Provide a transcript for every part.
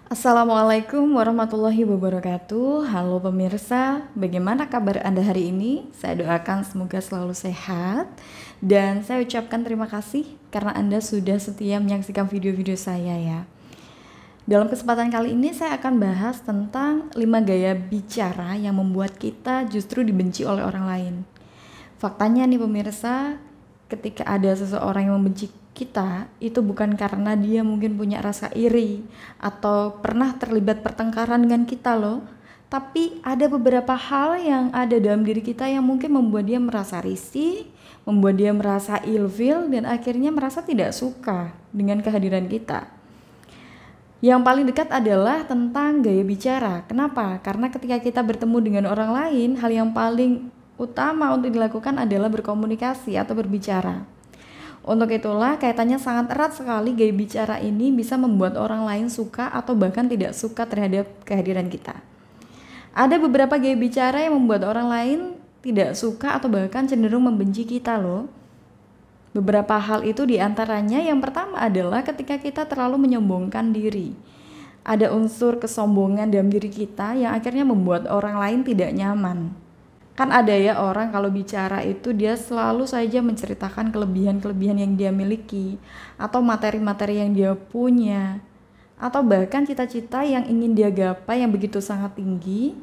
Assalamualaikum warahmatullahi wabarakatuh. Halo pemirsa, bagaimana kabar Anda hari ini? Saya doakan semoga selalu sehat dan saya ucapkan terima kasih karena Anda sudah setia menyaksikan video-video saya ya. Dalam kesempatan kali ini saya akan bahas tentang 5 gaya bicara yang membuat kita justru dibenci oleh orang lain. Faktanya nih pemirsa, ketika ada seseorang yang membenci kita, itu bukan karena dia mungkin punya rasa iri atau pernah terlibat pertengkaran dengan kita loh, tapi ada beberapa hal yang ada dalam diri kita yang mungkin membuat dia merasa risih, membuat dia merasa ilfil dan akhirnya merasa tidak suka dengan kehadiran kita. Yang paling dekat adalah tentang gaya bicara. Kenapa? Karena ketika kita bertemu dengan orang lain, hal yang paling utama untuk dilakukan adalah berkomunikasi atau berbicara. Untuk itulah kaitannya sangat erat sekali, gaya bicara ini bisa membuat orang lain suka atau bahkan tidak suka terhadap kehadiran kita. Ada beberapa gaya bicara yang membuat orang lain tidak suka atau bahkan cenderung membenci kita loh. Beberapa hal itu diantaranya yang pertama adalah ketika kita terlalu menyombongkan diri. Ada unsur kesombongan dalam diri kita yang akhirnya membuat orang lain tidak nyaman. Kan ada ya orang kalau bicara itu dia selalu saja menceritakan kelebihan-kelebihan yang dia miliki atau materi-materi yang dia punya atau bahkan cita-cita yang ingin dia gapai yang begitu sangat tinggi,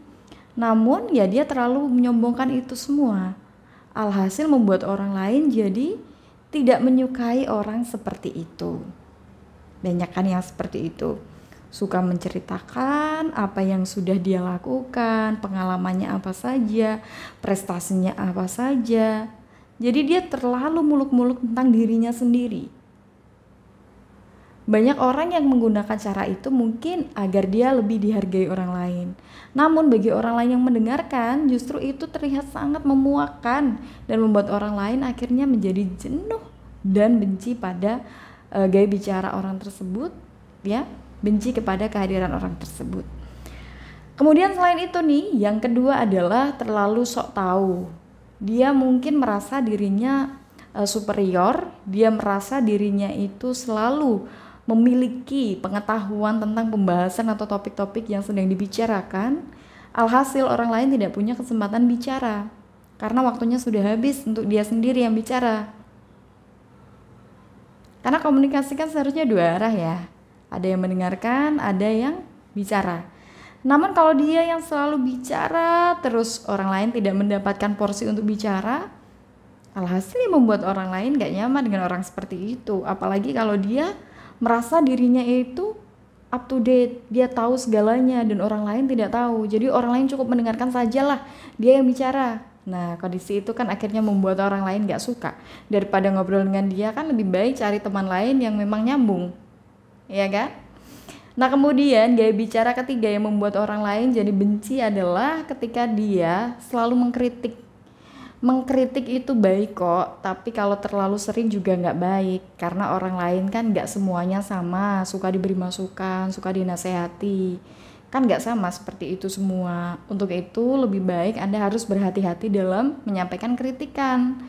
namun ya dia terlalu menyombongkan itu semua. Alhasil membuat orang lain jadi tidak menyukai orang seperti itu. Banyak kan yang seperti itu. Suka menceritakan apa yang sudah dia lakukan, pengalamannya apa saja, prestasinya apa saja. Jadi dia terlalu muluk-muluk tentang dirinya sendiri. Banyak orang yang menggunakan cara itu mungkin agar dia lebih dihargai orang lain. Namun bagi orang lain yang mendengarkan, justru itu terlihat sangat memuakkan dan membuat orang lain akhirnya menjadi jenuh dan benci pada gaya bicara orang tersebut, ya. Benci kepada kehadiran orang tersebut. Kemudian selain itu nih, yang kedua adalah terlalu sok tahu. Dia mungkin merasa dirinya superior, dia merasa dirinya itu selalu memiliki pengetahuan tentang pembahasan atau topik-topik yang sedang dibicarakan. Alhasil orang lain tidak punya kesempatan bicara karena waktunya sudah habis untuk dia sendiri yang bicara. Karena komunikasi kan seharusnya dua arah ya. Ada yang mendengarkan, ada yang bicara. Namun kalau dia yang selalu bicara, terus orang lain tidak mendapatkan porsi untuk bicara, alhasil membuat orang lain gak nyaman dengan orang seperti itu. Apalagi kalau dia merasa dirinya itu up to date, dia tahu segalanya dan orang lain tidak tahu. Jadi orang lain cukup mendengarkan sajalah, dia yang bicara. Nah, kondisi itu kan akhirnya membuat orang lain gak suka. Daripada ngobrol dengan dia kan lebih baik cari teman lain yang memang nyambung. Ya kan? Nah kemudian gaya bicara ketiga yang membuat orang lain jadi benci adalah ketika dia selalu mengkritik. Mengkritik itu baik kok, tapi kalau terlalu sering juga nggak baik. Karena orang lain kan nggak semuanya sama, suka diberi masukan, suka dinasehati. Kan nggak sama seperti itu semua. Untuk itu lebih baik Anda harus berhati-hati dalam menyampaikan kritikan.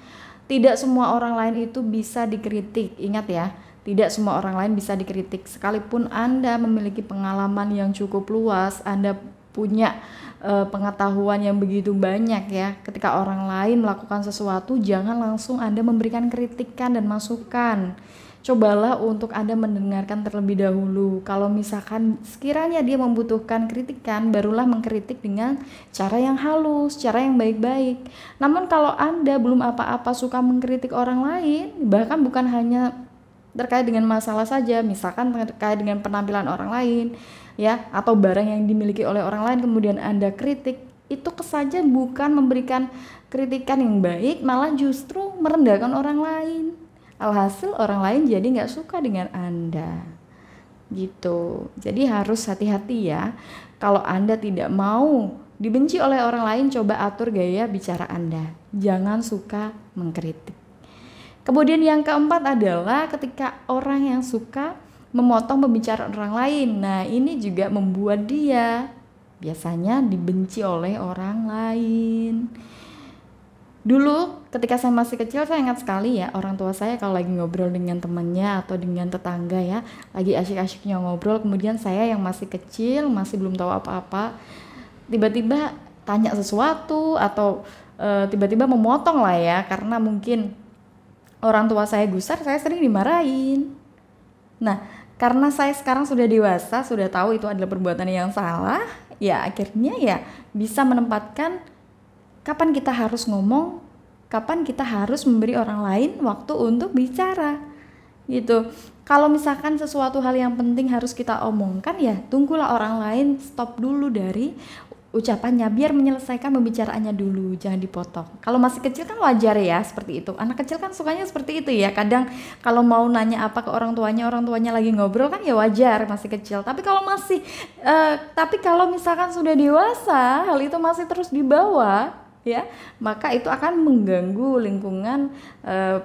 Tidak semua orang lain itu bisa dikritik, ingat ya. Tidak semua orang lain bisa dikritik. Sekalipun Anda memiliki pengalaman yang cukup luas, Anda punya pengetahuan yang begitu banyak ya. Ketika orang lain melakukan sesuatu, jangan langsung Anda memberikan kritikan dan masukan. Cobalah untuk Anda mendengarkan terlebih dahulu. Kalau misalkan sekiranya dia membutuhkan kritikan, barulah mengkritik dengan cara yang halus, cara yang baik-baik. Namun kalau Anda belum apa-apa suka mengkritik orang lain, bahkan bukan hanya terkait dengan masalah saja, misalkan terkait dengan penampilan orang lain ya, atau barang yang dimiliki oleh orang lain kemudian Anda kritik, itu kesannya bukan memberikan kritikan yang baik, malah justru merendahkan orang lain. Alhasil orang lain jadi nggak suka dengan Anda gitu. Jadi harus hati-hati ya. Kalau Anda tidak mau dibenci oleh orang lain, coba atur gaya bicara Anda, jangan suka mengkritik. Kemudian yang keempat adalah ketika orang yang suka memotong pembicaraan orang lain. Nah ini juga membuat dia biasanya dibenci oleh orang lain. Dulu ketika saya masih kecil, saya ingat sekali ya, orang tua saya kalau lagi ngobrol dengan temannya atau dengan tetangga ya, lagi asyik-asyiknya ngobrol, kemudian saya yang masih kecil, masih belum tahu apa-apa, tiba-tiba tanya sesuatu atau tiba-tiba memotong lah ya, karena mungkin orang tua saya gusar, saya sering dimarahin. Nah, karena saya sekarang sudah dewasa, sudah tahu itu adalah perbuatan yang salah, ya akhirnya ya bisa menempatkan kapan kita harus ngomong, kapan kita harus memberi orang lain waktu untuk bicara gitu. Kalau misalkan sesuatu hal yang penting harus kita omongkan, ya tunggulah orang lain stop dulu dari ucapannya biar menyelesaikan pembicaraannya dulu, jangan dipotong. Kalau masih kecil kan wajar ya seperti itu, anak kecil kan sukanya seperti itu ya. Kadang kalau mau nanya apa ke orang tuanya lagi ngobrol kan ya wajar masih kecil. Tapi kalau misalkan sudah dewasa, hal itu masih terus dibawa ya, maka itu akan mengganggu lingkungan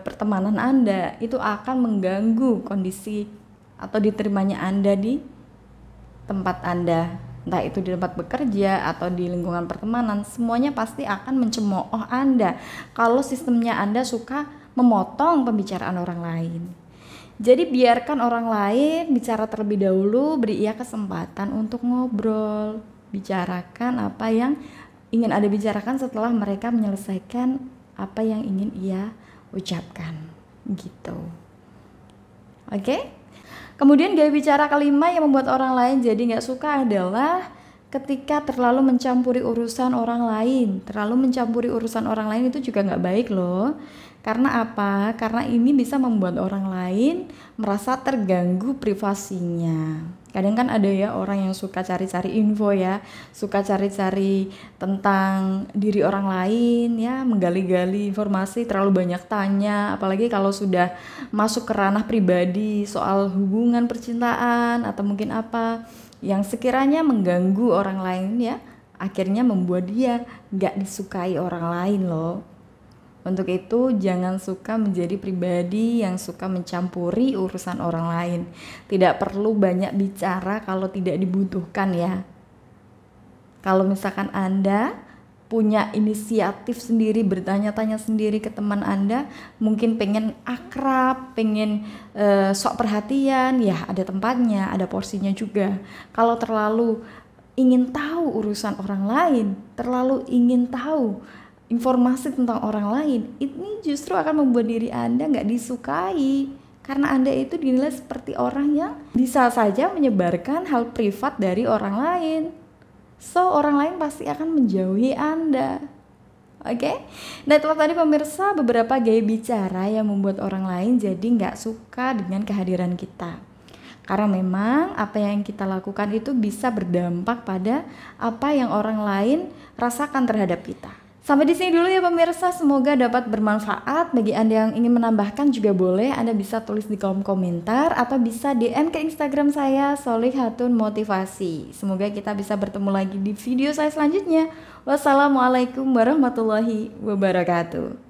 pertemanan Anda, itu akan mengganggu kondisi atau diterimanya Anda di tempat Anda, entah itu di tempat bekerja atau di lingkungan pertemanan. Semuanya pasti akan mencemooh Anda kalau sistemnya Anda suka memotong pembicaraan orang lain. Jadi biarkan orang lain bicara terlebih dahulu, beri ia kesempatan untuk ngobrol, bicarakan apa yang ingin Anda bicarakan setelah mereka menyelesaikan apa yang ingin ia ucapkan gitu. Oke? Kemudian gaya bicara kelima yang membuat orang lain jadi gak suka adalah ketika terlalu mencampuri urusan orang lain. Terlalu mencampuri urusan orang lain itu juga gak baik loh. Karena apa? Karena ini bisa membuat orang lain merasa terganggu privasinya. Kadang kan ada ya orang yang suka cari-cari info ya, suka cari-cari tentang diri orang lain ya, menggali-gali informasi, terlalu banyak tanya, apalagi kalau sudah masuk ke ranah pribadi soal hubungan percintaan atau mungkin apa yang sekiranya mengganggu orang lain ya, akhirnya membuat dia gak disukai orang lain loh. Untuk itu jangan suka menjadi pribadi yang suka mencampuri urusan orang lain. Tidak perlu banyak bicara kalau tidak dibutuhkan ya. Kalau misalkan Anda punya inisiatif sendiri, bertanya-tanya sendiri ke teman Anda, mungkin pengen akrab, pengen sok perhatian, ya ada tempatnya, ada porsinya juga. Kalau terlalu ingin tahu urusan orang lain, terlalu ingin tahu informasi tentang orang lain, ini justru akan membuat diri Anda nggak disukai, karena Anda itu dinilai seperti orang yang bisa saja menyebarkan hal privat dari orang lain. So orang lain pasti akan menjauhi Anda. Oke? Nah itulah tadi pemirsa beberapa gaya bicara yang membuat orang lain jadi nggak suka dengan kehadiran kita. Karena memang apa yang kita lakukan itu bisa berdampak pada apa yang orang lain rasakan terhadap kita. Sampai di sini dulu ya pemirsa, semoga dapat bermanfaat. Bagi Anda yang ingin menambahkan juga boleh, Anda bisa tulis di kolom komentar atau bisa DM ke Instagram saya Solihatun Motivasi. Semoga kita bisa bertemu lagi di video saya selanjutnya. Wassalamualaikum warahmatullahi wabarakatuh.